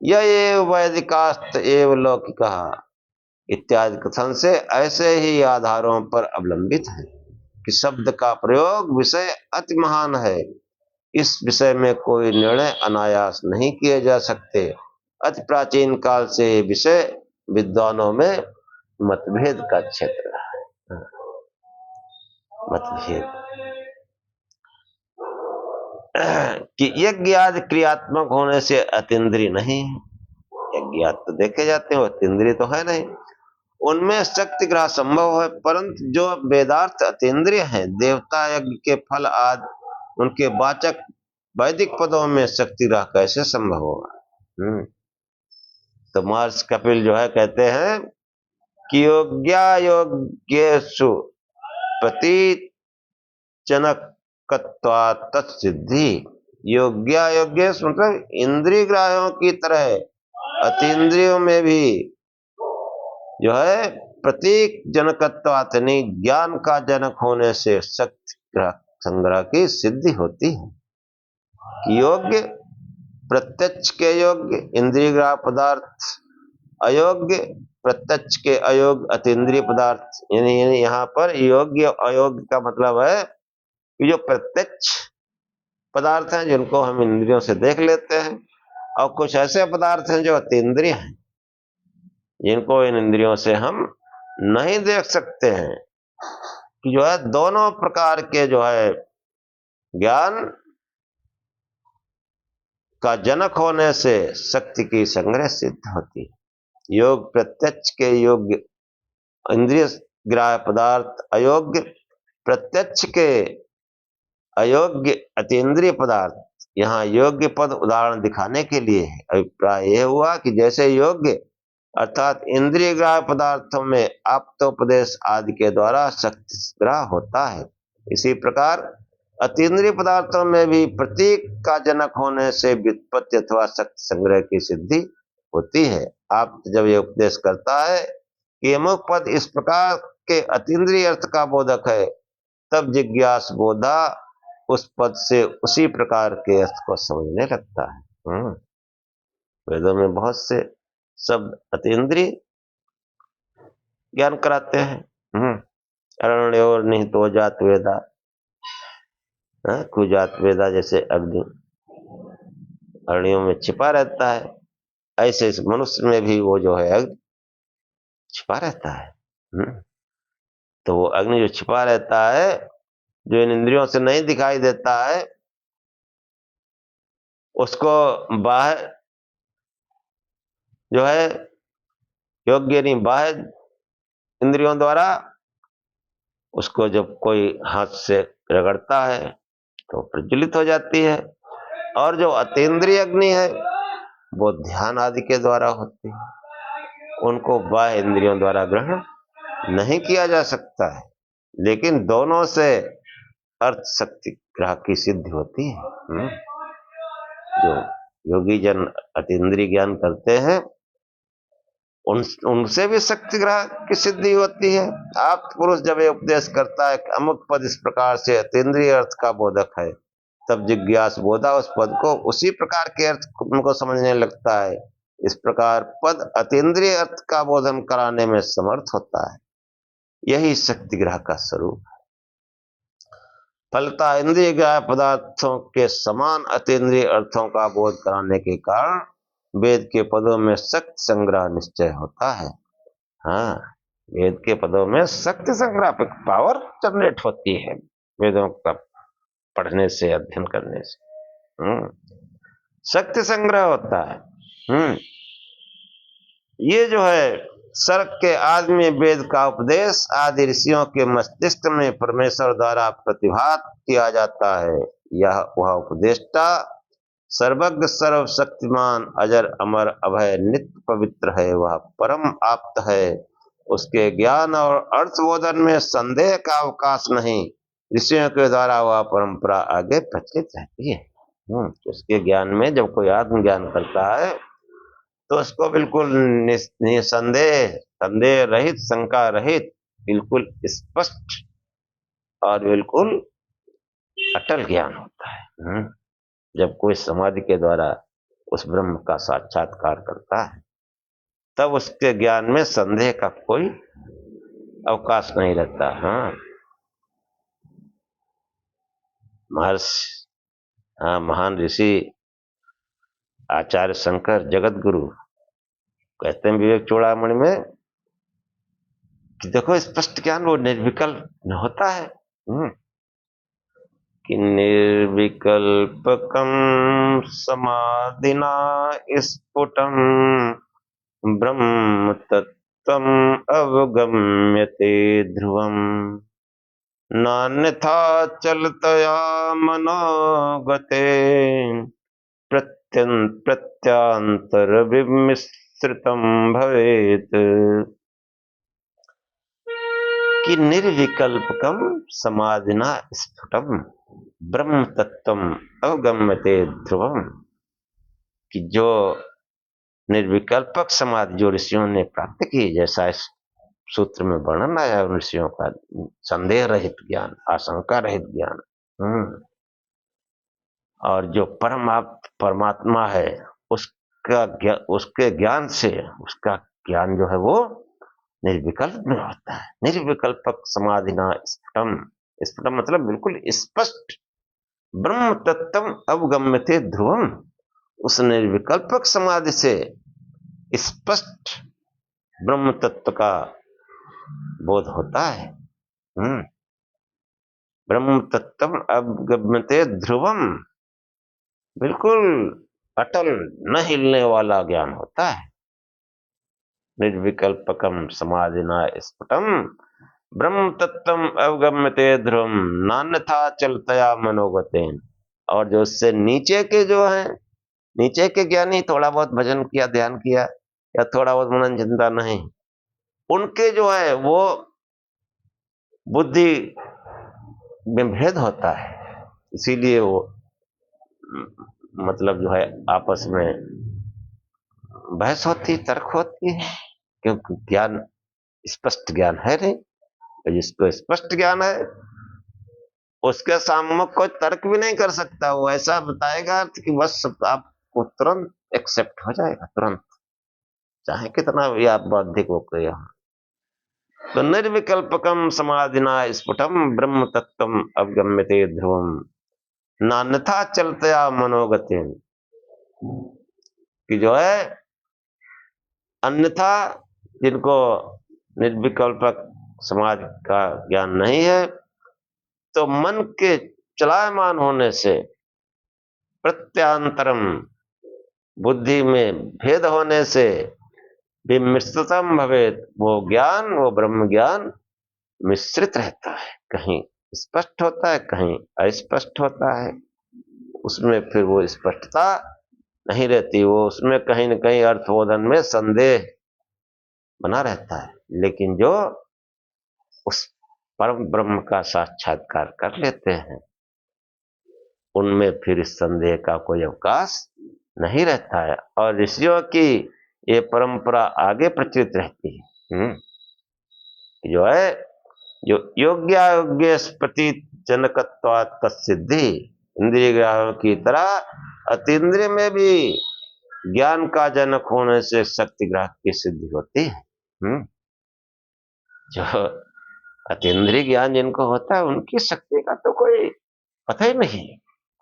यह वैदिकास्त एव लौकिक इत्यादि कथन से ऐसे ही आधारों पर अवलंबित है कि शब्द का प्रयोग विषय अति महान है। इस विषय में कोई निर्णय अनायास नहीं किए जा सकते। अति प्राचीन काल से ये विषय विद्वानों में मतभेद का क्षेत्र है। मतभेद कि यज्ञ आदि क्रियात्मक होने से अतीन्द्रिय नहीं है। यज्ञ आदि तो देखे जाते हैं, अतीन्द्रिय तो है नहीं। उनमें शक्ति ग्रह संभव है, परंतु जो वेदार्थ अतीन्द्रिय है, देवता यज्ञ के फल आदि उनके वाचक वैदिक पदों में शक्ति ग्रह कैसे संभव होगा। तो महर्षि कपिल जो है कहते हैं कि योग्येषु प्रतिजनकत्वात् तत्सिद्धि। योग्येष मतलब इंद्रिय ग्राह्यों की तरह अतीन्द्रियों में भी जो है प्रतीक जनकत्वात् यानी ज्ञान का जनक होने से शक्ति संग्रह की सिद्धि होती है। योग्य प्रत्यक्ष के योग्य इंद्रिय ग्राह्य पदार्थ अयोग्य, प्रत्यक्ष के अयोग्य अतीन्द्रिय पदार्थ। यानी यहाँ पर योग्य अयोग्य का मतलब है कि जो प्रत्यक्ष पदार्थ हैं जिनको हम इंद्रियों से देख लेते हैं, और कुछ ऐसे पदार्थ हैं जो अतीन्द्रिय हैं जिनको इन इंद्रियों से हम नहीं देख सकते हैं। कि जो है दोनों प्रकार के जो है ज्ञान का जनक होने से शक्ति की संग्रह सिद्ध होती है। योग प्रत्यक्ष के योग्य इंद्रिय ग्राह्य पदार्थ अयोग्य, प्रत्यक्ष के अयोग्य अतीन्द्रिय पदार्थ। यहाँ योग्य पद उदाहरण दिखाने के लिए है। अभिप्राय यह हुआ कि जैसे योग्य अर्थात इंद्रिय ग्राह्य पदार्थों में आप्तोपदेश आदि के द्वारा शक्ति ग्रह होता है, इसी प्रकार अतीन्द्रिय पदार्थों में भी प्रतीक का जनक होने से व्युत्पत्ति अथवा शक्ति संग्रह की सिद्धि होती है। आप जब ये उपदेश करता है कि अमुक पद इस प्रकार के अतीन्द्रिय अर्थ का बोधक है, तब जिज्ञास बोधा उस पद से उसी प्रकार के अर्थ को समझने लगता है। वेदों में बहुत से शब्द अतीन्द्रिय ज्ञान कराते हैं। अरण्योर निहितो जात वेदा, कुजात वेदा, जैसे अग्नि अरण्यों में छिपा रहता है, ऐसे इस मनुष्य में भी वो जो है अग्नि छिपा रहता है। तो वो अग्नि जो छिपा रहता है, जो इन इंद्रियों से नहीं दिखाई देता है, उसको बाह्य जो है योग्य नहीं बाह्य इंद्रियों द्वारा उसको जब कोई हाथ से रगड़ता है तो प्रज्वलित हो जाती है। और जो अतीन्द्रिय अग्नि है वो ध्यान आदि के द्वारा होती है, उनको बाह्य इंद्रियों द्वारा ग्रहण नहीं किया जा सकता है, लेकिन दोनों से अर्थ शक्ति ग्रह की सिद्धि होती है। जो योगी जन अतीन्द्रिय ज्ञान करते हैं उनसे भी शक्ति ग्रह की सिद्धि होती है। आप पुरुष जब ये उपदेश करता है कि अमुक पद इस प्रकार से अतीन्द्रिय अर्थ का बोधक है, तब जिज्ञास बोधा उस पद को उसी प्रकार के अर्थ को समझने लगता है। इस प्रकार पद अतीन्द्रिय अर्थ का बोधन कराने में समर्थ होता है। यही शक्ति ग्रह का स्वरूप है। फलता इंद्रिय ग्राह्य पदार्थों के समान अतीन्द्रिय अर्थों का बोध कराने के कारण वेद के पदों में शक्ति संग्रह निश्चय होता है। वेद के पदों में शक्ति संग्रह पावर जनरेट होती है वेदों का पढ़ने से, अध्ययन करने से शक्ति संग्रह होता है। ये जो है सर्ग के आदि में वेद का उपदेश आदि ऋषियों के मस्तिष्क में परमेश्वर द्वारा प्रतिभात किया जाता है। यह वह उपदेष्टा सर्वज्ञ सर्वशक्तिमान अजर अमर अभय नित्य पवित्र है, वह परम आप्त है। उसके ज्ञान और अर्थबोधन में संदेह का अवकाश नहीं। ऋषियों के द्वारा वह परंपरा आगे प्रचलित रहती है। उसके ज्ञान में जब कोई आत्मज्ञान करता है तो उसको बिल्कुल निसंदेह, संदेह रहित, शंका रहित, बिल्कुल स्पष्ट और बिल्कुल अटल ज्ञान होता है। जब कोई समाधि के द्वारा उस ब्रह्म का साक्षात्कार करता है तब उसके ज्ञान में संदेह का कोई अवकाश नहीं रहता। महर्षि महान ऋषि आचार्य शंकर जगत गुरु कहते हैं विवेक चूड़ामणि में कि देखो स्पष्ट ज्ञान वो निर्विकल्प होता है। कि निर्विकल्पकम समाधिना स्फुटम ब्रह्म तत्त्वम अवगम्यते ध्रुवम नान्यथा चलतया मनोगते प्रत्यांतर विमिश्रितम भवेत। कि निर्विकल्पकम समाधिना स्फुटम ब्रह्म तत्त्वम अवगम्यते ध्रुवम। कि जो निर्विकल्पक समाधि जो ऋषियों ने प्राप्त की, जैसा इस सूत्र में वर्णन आया ऋषियों का, संदेह रहित ज्ञान, आशंका रहित ज्ञान, और जो परमात्मा है उसके ज्ञान से उसका ज्ञान जो है वो निर्विकल्प में होता है। निर्विकल्पक समाधिना स्फुटम, स्फुटम मतलब बिल्कुल स्पष्ट, ब्रह्म तत्व अवगम्यते ध्रुवम, उस निर्विकल्पक समाधि से स्पष्ट ब्रह्म तत्व का बोध होता है। ब्रह्म तत्व अवगम्यते ध्रुवम, बिल्कुल अटल न हिलने वाला ज्ञान होता है। निर्विकल्पकम समाधिना स्फुटम ब्रह्म तत्व अवगम्यते ध्रुवम नान्यथा चलतया मनोगतेन। और जो उससे नीचे के जो हैं, नीचे के ज्ञानी, थोड़ा बहुत भजन किया, ध्यान किया या थोड़ा बहुत मनन चिंता नहीं, उनके जो है वो बुद्धि में भेद होता है, इसीलिए वो मतलब जो है आपस में बहस होती, तर्क होती है, क्योंकि ज्ञान स्पष्ट ज्ञान है नहीं। जिसको स्पष्ट ज्ञान है उसके सामने कोई तर्क भी नहीं कर सकता, वो ऐसा बताएगा कि बस आपको तुरंत एक्सेप्ट हो जाएगा, तुरंत, चाहे कितना भी आप बौद्धिक हो गए। तो निर्विकल्पकम समाधिना स्फुटम ब्रह्म तत्व अवगम्यते ध्रुवम नान्यथा चलतया मनोगति, कि जो है अन्यथा जिनको निर्विकल्पक समाज का ज्ञान नहीं है, तो मन के चलायमान होने से प्रत्यांतरम, बुद्धि में भेद होने से विमिश्रितम भवेत, वो ज्ञान, वो ब्रह्म ज्ञान मिश्रित रहता है, कहीं स्पष्ट होता है कहीं अस्पष्ट होता है, उसमें फिर वो स्पष्टता नहीं रहती, वो उसमें कहीं न कहीं अर्थबोधन में संदेह बना रहता है। लेकिन जो उस परम ब्रह्म का साक्षात्कार कर लेते हैं उनमें फिर इस संदेह का कोई अवकाश नहीं रहता है, और ऋषियों की ये परंपरा आगे प्रचलित रहती है। जो है जो योग्य प्रति जनकत्वात् तत्सिद्धि, इंद्रिय ग्राह्यों की तरह अतीन्द्रिय में भी ज्ञान का जनक होने से शक्ति ग्राह की सिद्धि होती है। जो अतीन्द्रिय ज्ञान जिनको होता है उनकी शक्ति का तो कोई पता ही नहीं,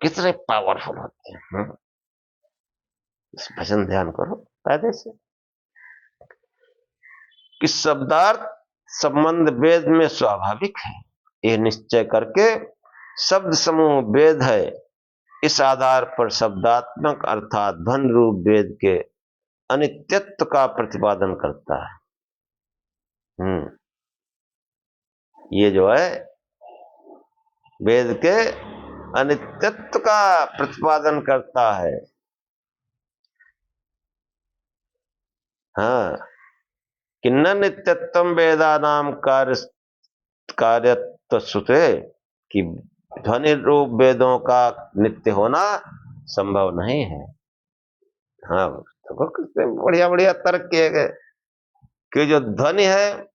कितने पावरफुल होते हैं। इस भजन ध्यान करो फायदे से कि शब्दार्थ संबंध वेद में स्वाभाविक है, ये निश्चय करके शब्द समूह वेद है, इस आधार पर शब्दात्मक अर्थात धन रूप वेद के अनित्यत्व का प्रतिपादन करता है। ये जो है वेद के अनित्यत्व का प्रतिपादन करता है। हाँ, कि न नित्यत्व वेदा नाम कार्यत्व सुते, कि ध्वनि रूप वेदों का नित्य होना संभव नहीं है। हाँ, तो बढ़िया बढ़िया तर्क किए गए कि जो ध्वनि है,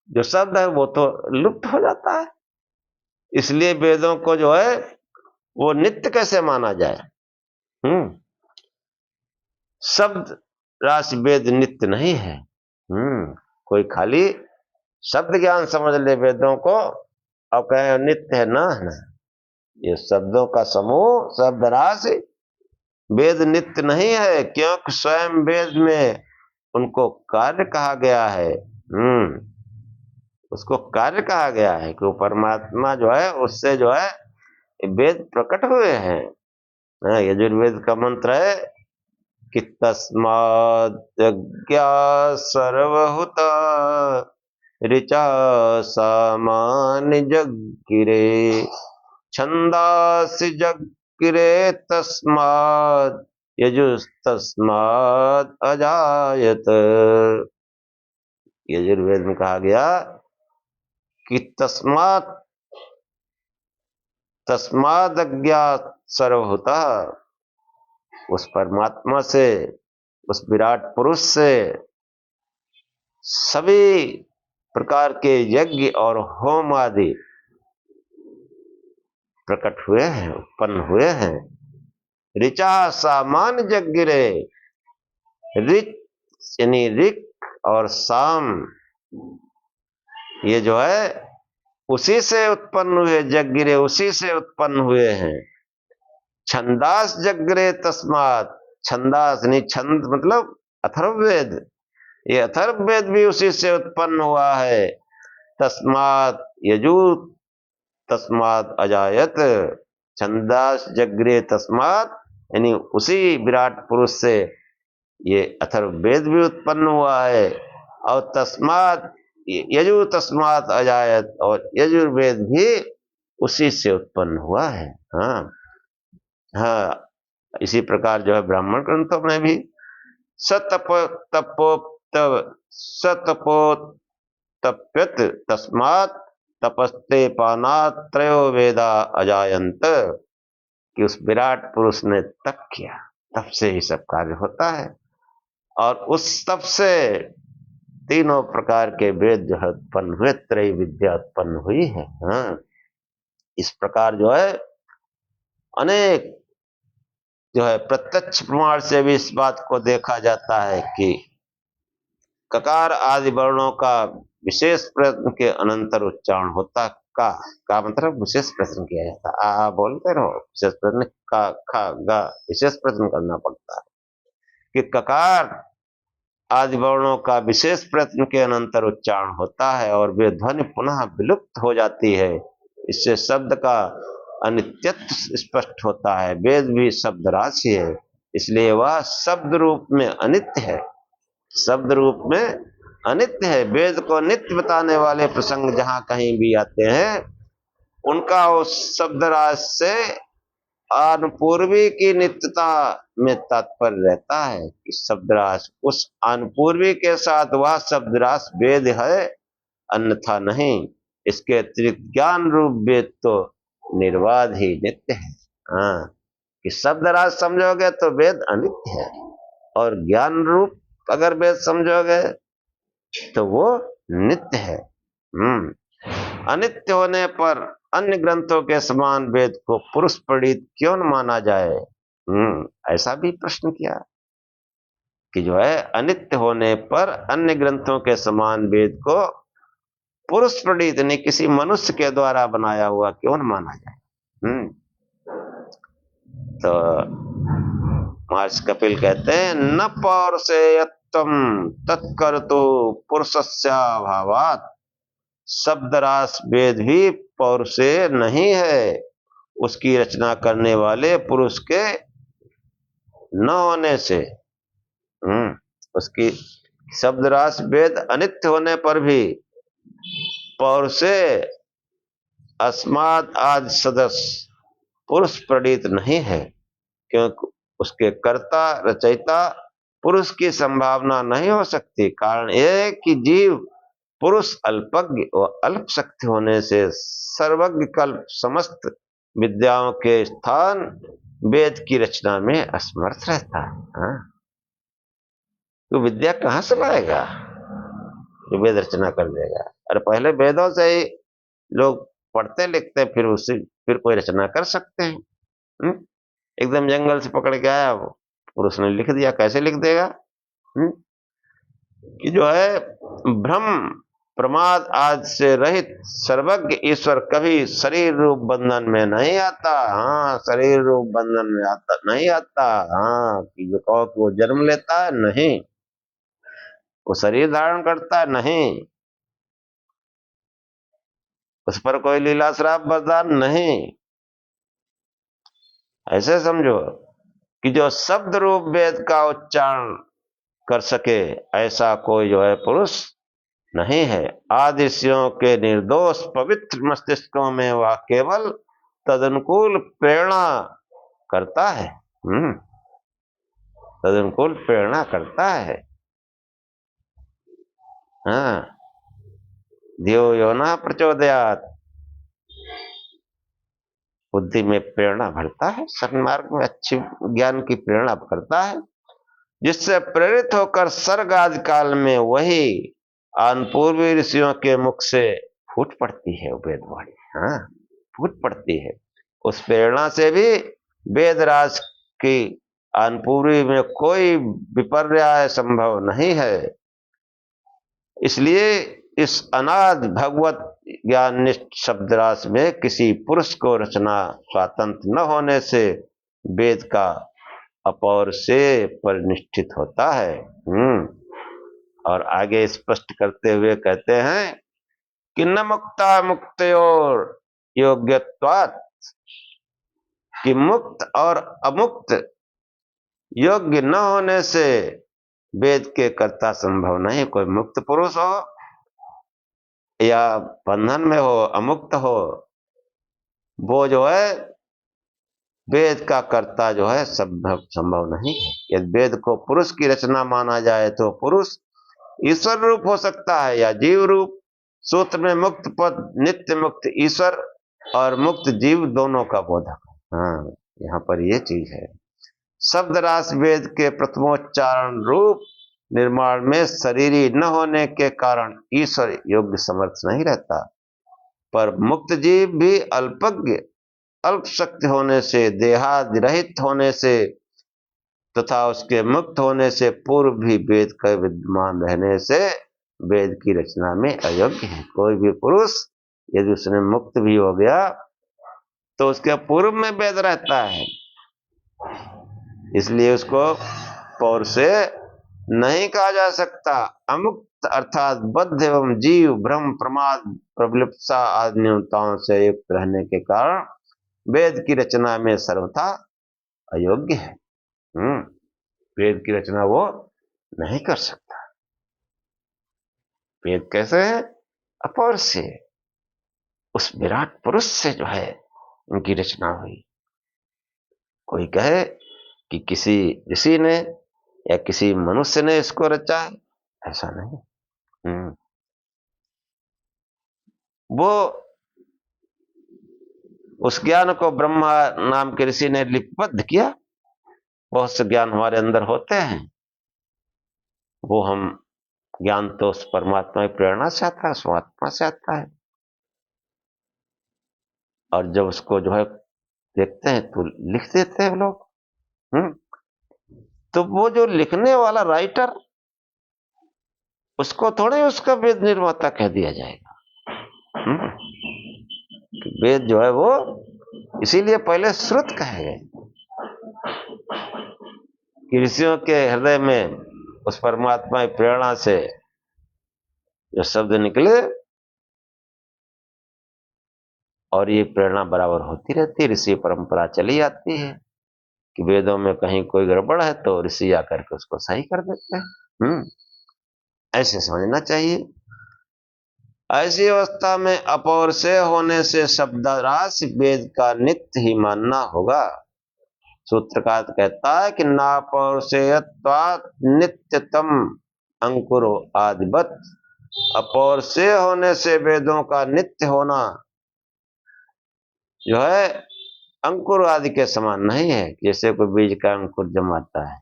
जो शब्द है, वो तो लुप्त हो जाता है, इसलिए वेदों को जो है वो नित्य कैसे माना जाए। शब्द राशि वेद नित्य नहीं है। कोई खाली शब्द ज्ञान समझ ले वेदों को और कहे नित्य है, ना है ना, ये शब्दों का समूह, शब्द राशि वेद नित्य नहीं है, क्योंकि स्वयं वेद में उनको कार्य कहा गया है। उसको कार्य कहा गया है कि वो परमात्मा जो है उससे जो है वेद प्रकट हुए हैं। यजुर्वेद का मंत्र है कि तस्माद् यज्ञा सर्वहुता ऋचा सामान्य जग्गिरे छंदासि जग्गिरे तस्माद् यजुस्तस्माद् अजायत। यजुर्वेद में कहा गया कि तस्माद् अज्ञात सर्वहुता, उस परमात्मा से, उस विराट पुरुष से सभी प्रकार के यज्ञ और होम आदि प्रकट हुए हैं, उत्पन्न हुए हैं। ऋचा सामान्य जग गिरे। ऋच यानी ऋक और साम, ये जो है उसी से उत्पन्न हुए, जग गिरे उसी से उत्पन्न हुए हैं। छंदास जगरे तस्मात, छंदास नहीं, छंद मतलब अथर्ववेद, ये अथर्ववेद भी उसी से उत्पन्न हुआ है। तस्मात यजु तस्मात अजायत, छंदास जगरे तस्मात यानी उसी विराट पुरुष से ये अथर्ववेद भी उत्पन्न हुआ है। और तस्मात यजु तस्मात अजायत, और यजुर्वेद भी उसी से उत्पन्न हुआ है। हाँ हाँ, इसी प्रकार जो है ब्राह्मण ग्रंथों में भी सतपोतप्यत तस्मात तपस्ते पानात त्रयो वेदा अजायंत, कि उस विराट पुरुष ने तप किया, तप से ही सब कार्य होता है। और उस तप से तीनों प्रकार के वेद जो है उत्पन्न हुए, त्रय विद्या उत्पन्न हुई है। हाँ, इस प्रकार जो है अनेक जो है प्रत्यक्ष प्रमाण से भी इस बात को देखा जाता है कि ककार आदि वर्णों का विशेष प्रयत्न के अनंतर उच्चारण होता। का मतलब विशेष प्रयत्न किया जाता। आ बोलते रहो, विशेष प्रयत्न, का खा गा विशेष प्रयत्न करना पड़ता है कि ककार आदि वर्णों का विशेष प्रयत्न के अनंतर उच्चारण होता है और वे ध्वनि पुनः विलुप्त हो जाती है। इससे शब्द का अनित्यत्व स्पष्ट होता है। वेद भी शब्द राशि है, इसलिए वह शब्द रूप में अनित्य है, शब्द रूप में अनित्य है। वेद को नित्य बताने वाले प्रसंग जहां कहीं भी आते हैं, उनका उस शब्द राशि से अनुपूर्वी की नित्यता में तात्पर्य रहता है कि शब्दराश उस अनुपूर्वी के साथ वह शब्दराश वेद है, अन्यथा नहीं। इसके अतिरिक्त ज्ञान रूप वेद तो निर्वाध ही नित्य है। हाँ, कि शब्दराश समझोगे तो वेद अनित्य है, और ज्ञान रूप अगर वेद समझोगे तो वो नित्य है। अनित्य होने पर अन्य ग्रंथों के समान वेद को पुरुष प्रणीत क्यों न माना जाए? ऐसा भी प्रश्न किया कि जो है अनित्य होने पर अन्य ग्रंथों के समान वेद को पुरुष प्रणीत नहीं, किसी मनुष्य के द्वारा बनाया हुआ क्यों न माना जाए? तो महर्षि कपिल कहते हैं न पौरुषेयत्वं तत्कर्तु पुरुषस्याभावात्, शब्दराश वेद भी पौरुषेय नहीं है, उसकी रचना करने वाले पुरुष के न होने से। उसकी शब्दराश वेद अनित्य होने पर भी पौरुषेय अस्माद आदि सदस्य पुरुष प्रणीत नहीं है, क्योंकि उसके कर्ता रचयिता पुरुष की संभावना नहीं हो सकती। कारण यह कि जीव पुरुष अल्पज्ञ और अल्प शक्ति होने से सर्वज्ञ कल्प समस्त विद्याओं के स्थान वेद की रचना में असमर्थ रहता है। तो विद्या कहां से लाएगा जो वेद रचना कर देगा? अरे पहले वेदों से ही लोग पढ़ते लिखते, फिर कोई रचना कर सकते हैं। एकदम जंगल से पकड़ के आया वो पुरुष ने लिख दिया, कैसे लिख देगा? कि जो है भ्रम प्रमाद आदि से रहित सर्वज्ञ ईश्वर कभी शरीर रूप बंधन में नहीं आता। हाँ, शरीर रूप बंधन में नहीं आता। हाँ, कि जो कहो कि वो जन्म लेता है, नहीं, वो शरीर धारण करता है, नहीं, उस पर कोई लीला श्राप वरदान नहीं। ऐसे समझो कि जो शब्द रूप वेद का उच्चारण कर सके ऐसा कोई जो है पुरुष नहीं है। आदिशियों के निर्दोष पवित्र मस्तिष्कों में वह केवल तदनुकूल प्रेरणा करता है। तदनुकूल प्रेरणा करता है। हाँ, धियो यो न प्रचोदयात्, बुद्धि में प्रेरणा भरता है, सन्मार्ग में अच्छी ज्ञान की प्रेरणा करता है, जिससे प्रेरित होकर सर्ग आदि काल में वही अनपूर्वी ऋषियों के मुख से फूट पड़ती है वेदवाणी। हाँ, फूट पड़ती है। उस प्रेरणा से भी वेदराज कि अनपूरी में कोई विपर्याय संभव नहीं है। इसलिए इस अनाद भगवत ज्ञाननिष्ठ शब्दराश में किसी पुरुष को रचना स्वातंत्र न होने से वेद का अपौर से परिनिष्ठित होता है। और आगे स्पष्ट करते हुए कहते हैं कि न मुक्ता मुक्तयोर योग्यत्वात्, कि मुक्त और अमुक्त योग्य न होने से वेद के कर्ता संभव नहीं। कोई मुक्त पुरुष हो या बंधन में हो, अमुक्त हो, वो जो है वेद का कर्ता जो है संभव नहीं है। यदि वेद को पुरुष की रचना माना जाए तो पुरुष ईश्वर रूप हो सकता है या जीव रूप। सूत्र में मुक्त पद नित्य मुक्त ईश्वर और मुक्त जीव दोनों का बोधक। हाँ, यहाँ पर ये चीज है। शब्द रास वेद के प्रथमोच्चारण रूप निर्माण में शरीरी न होने के कारण ईश्वर योग्य समर्थ नहीं रहता, पर मुक्त जीव भी अल्पज्ञ अल्प शक्ति होने से, देहादि रहित होने से तथा उसके मुक्त होने से पूर्व भी वेद का विद्यमान रहने से वेद की रचना में अयोग्य है। कोई भी पुरुष यदि उसने मुक्त भी हो गया तो उसके पूर्व में वेद रहता है, इसलिए उसको पौर से नहीं कहा जा सकता। अमुक्त अर्थात बद्ध एवं जीव भ्रम प्रमाद प्रविलिप्सा आदि न्यूनताओं से युक्त रहने के कारण वेद की रचना में सर्वथा अयोग्य है। वेद की रचना वो नहीं कर सकता। वेद कैसे है? अपौर से, उस विराट पुरुष से जो है उनकी रचना हुई। कोई कहे कि किसी ऋषि ने या किसी मनुष्य ने इसको रचा है, ऐसा नहीं। वो उस ज्ञान को ब्रह्मा नाम के ऋषि ने लिपिबद्ध किया। बहुत से ज्ञान हमारे अंदर होते हैं, वो हम ज्ञान तो उस परमात्मा की प्रेरणा से आता है, उस आत्मा से आता है। और जब उसको जो है देखते हैं तो लिख देते हैं लोग। तो वो जो लिखने वाला राइटर, उसको थोड़े उसका वेद निर्माता कह दिया जाएगा। वेद जो है वो इसीलिए पहले श्रुत कहे गए कि ऋषियों के हृदय में उस परमात्मा की प्रेरणा से जो शब्द निकले, और ये प्रेरणा बराबर होती रहती है, ऋषि परंपरा चली आती है कि वेदों में कहीं कोई गड़बड़ है तो ऋषि आकर के उसको सही कर देते हैं। ऐसे समझना चाहिए। ऐसी अवस्था में अपौर से होने से शब्दराश वेद का नित्य ही मानना होगा। सूत्रकार कहता है कि नापौर से नित्यतम अंकुरो आदिवत। अपौर से होने से वेदों का नित्य होना जो है अंकुर आदि के समान नहीं है, जैसे कोई बीज का अंकुर जमाता है।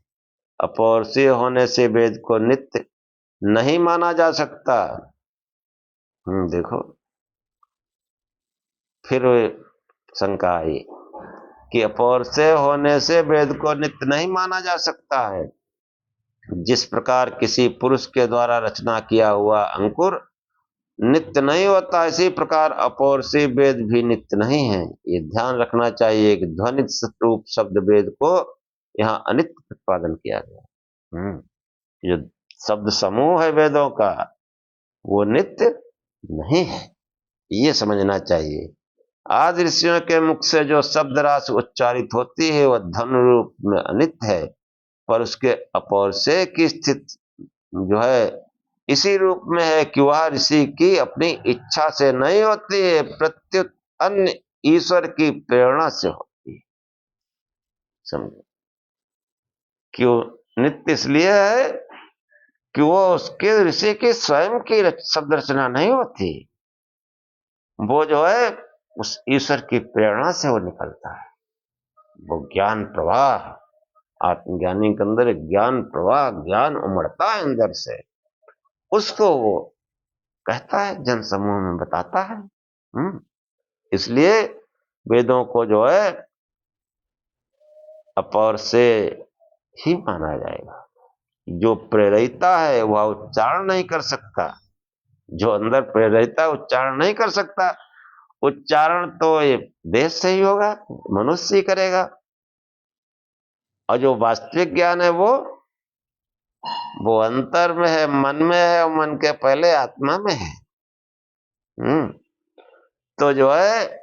अपौर से होने से वेद को नित्य नहीं माना जा सकता। देखो फिर शंका आई कि अपौर से होने से वेद को नित्य नहीं माना जा सकता है। जिस प्रकार किसी पुरुष के द्वारा रचना किया हुआ अंकुर नित्य नहीं होता, इसी प्रकार अपौर से वेद भी नित्य नहीं है। ये ध्यान रखना चाहिए कि ध्वनित रूप शब्द वेद को यहाँ अनित्य प्रतिपादन किया गया। जो शब्द समूह है वेदों का वो नित्य नहीं है, ये समझना चाहिए। आदि ऋषियों के मुख से जो शब्द राशि उच्चारित होती है वह धन रूप में अनित्य है, पर उसके अपौर से की स्थिति जो है इसी रूप में है कि वह ऋषि की अपनी इच्छा से नहीं होती है, प्रत्युत अन्य ईश्वर की प्रेरणा से होती है। समझो क्यों नित्य? इसलिए है कि वो उसके ऋषि की स्वयं की शब्द रचना नहीं होती, वो जो है उस ईश्वर की प्रेरणा से वो निकलता है। वो ज्ञान प्रवाह, आत्मज्ञानी के अंदर ज्ञान प्रवाह, ज्ञान उमड़ता है अंदर से, उसको वो कहता है, जन समूह में बताता है। इसलिए वेदों को जो है अपौर से ही माना जाएगा। जो प्रेरिता है वह उच्चारण नहीं कर सकता, जो अंदर प्रेरिता उच्चारण नहीं कर सकता, उच्चारण तो ये देह से ही होगा, मनुष्य ही करेगा। और जो वास्तविक ज्ञान है वो अंतर में है, मन में है, और मन के पहले आत्मा में है। तो जो है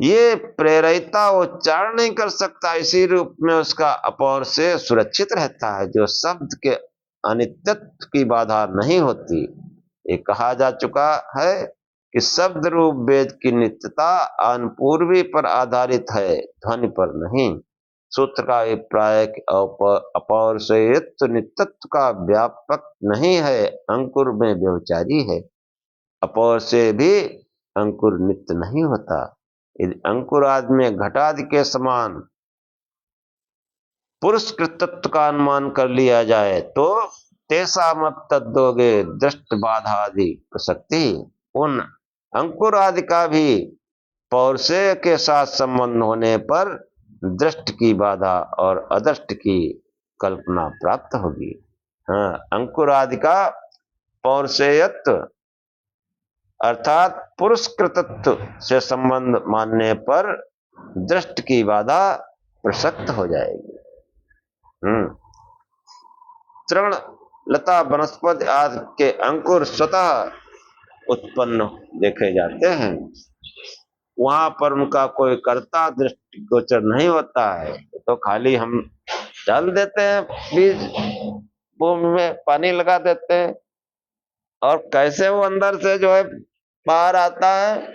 ये प्रेरिता उच्चारण नहीं कर सकता, इसी रूप में उसका अपौर से सुरक्षित रहता है, जो शब्द के अनित्यत्व की बाधा नहीं होती। ये कहा जा चुका है कि शब्द रूप वेद की नित्यता अनपूर्वी पर आधारित है, ध्वनि पर नहीं। सूत्र का अभिप्राय अपौर से नित्यत्व का व्यापक नहीं है, अंकुर में व्यभिचारी है। अपौर से भी अंकुर नित्य नहीं होता। यदि अंकुर आदि में घटादि के समान पुरुष कृतत्व का अनुमान कर लिया जाए तो तेषाम तद्योगे दृष्ट बाधादि प्रसक्ति, उन अंकुर आदि का भी पौरुषेय के साथ संबंध होने पर दृष्ट की बाधा और अदृष्ट की कल्पना प्राप्त होगी। हाँ, अंकुर आदि का पौरुषेयत्व अर्थात पुरुष कृतत्व से संबंध मानने पर दृष्ट की बाधा प्रसक्त हो जाएगी। तृण लता वनस्पति आदि के अंकुर स्वतः उत्पन्न देखे जाते हैं, वहां पर उनका कोई कर्ता दृष्टिगोचर नहीं होता है, तो खाली हम डाल देते हैं बीज, भूमि में पानी लगा देते हैं, और कैसे वो अंदर से जो है बाहर आता है,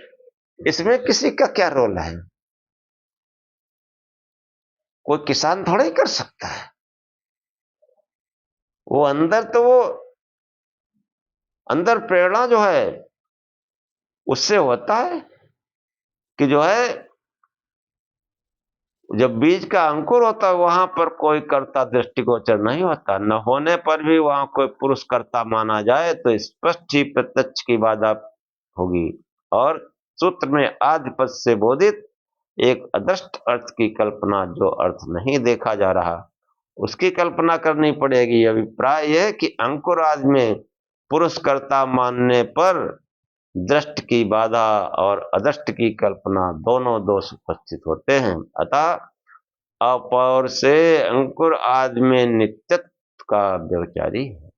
इसमें किसी का क्या रोल है? कोई किसान थोड़ा ही कर सकता है। वो अंदर तो वो अंदर प्रेरणा जो है उससे होता है कि जो है जब बीज का अंकुर होता है वहां पर कोई कर्ता दृष्टिगोचर नहीं होता, न होने पर भी वहां कोई पुरुष कर्ता माना जाए तो स्पष्ट ही प्रत्यक्ष की बाधा होगी। और सूत्र में आदि पद से बोधित एक अदृष्ट अर्थ की कल्पना, जो अर्थ नहीं देखा जा रहा, उसकी कल्पना करनी पड़ेगी। अभिप्राय यह कि अंकुर आदि में पुरुष कर्ता मानने पर दृष्ट की बाधा और अदृष्ट की कल्पना दोनों दोष उपस्थित होते हैं। अतः अपौर से अंकुर आदि में नित्यत्व का व्यभिचारी है।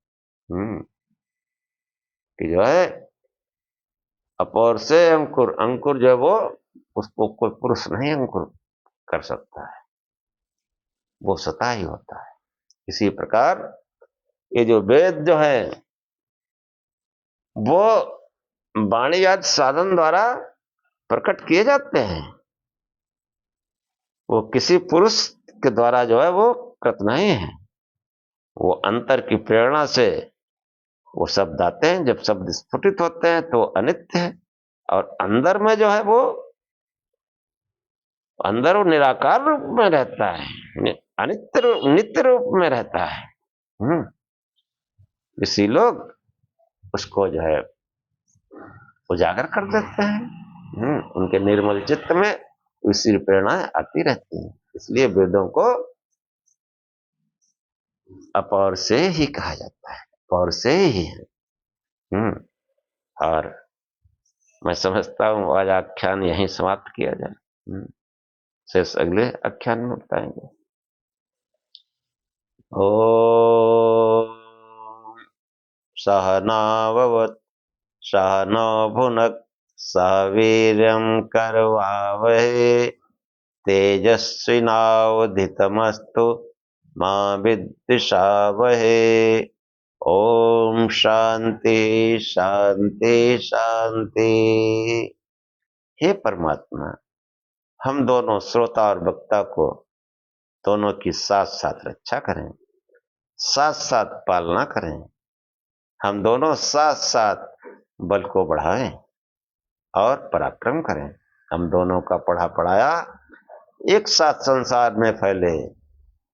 कि जो है अपौर से अंकुर, अंकुर जो है वो उसको कोई पुरुष नहीं अंकुर कर सकता है, वो स्वतः ही होता है। इसी प्रकार ये जो वेद जो है वो वाणी आदि साधन द्वारा प्रकट किए जाते हैं, वो किसी पुरुष के द्वारा जो है वो कृत नहीं है। वो अंतर की प्रेरणा से वो शब्द आते हैं, जब शब्द स्फुटित होते हैं तो अनित्य है, और अंदर में जो है वो अंदर वो निराकार रूप में रहता है, अनित्य नित्य रूप में रहता है। इसी लोग उसको जो है उजागर कर देते हैं। उनके निर्मल चित्त में उसी प्रेरणाएं आती रहती हैं। इसलिए वेदों को अपौर से ही कहा जाता है, अपौर से ही है। और मैं समझता हूँ आज आख्यान यहीं समाप्त किया जाए, शेष अगले आख्यान में बताएंगे। ओम सहनाववत् सहनो भुनक् सह वीर्यं करवावहै तेजस्विनावधीतमस्तु मा विद्विषावहै। ओम शांति शांति शांति। हे परमात्मा, हम दोनों श्रोता और वक्ता को दोनों की साथ साथ रक्षा करें, साथ साथ पालना करें। हम दोनों साथ साथ बल को बढ़ाएं और पराक्रम करें। हम दोनों का पढ़ा पढ़ाया एक साथ संसार में फैले,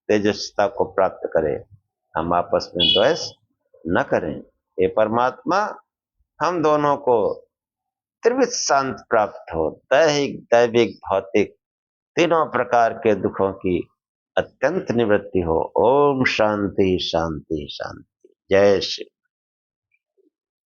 तेजस्विता को प्राप्त करें। हम आपस में द्वेष न करें। हे परमात्मा, हम दोनों को त्रिविध शांति प्राप्त हो, दैहिक दैविक भौतिक तीनों प्रकार के दुखों की अत्यंत निवृत्ति हो। ओम शांति शांति शांति। जय श्री।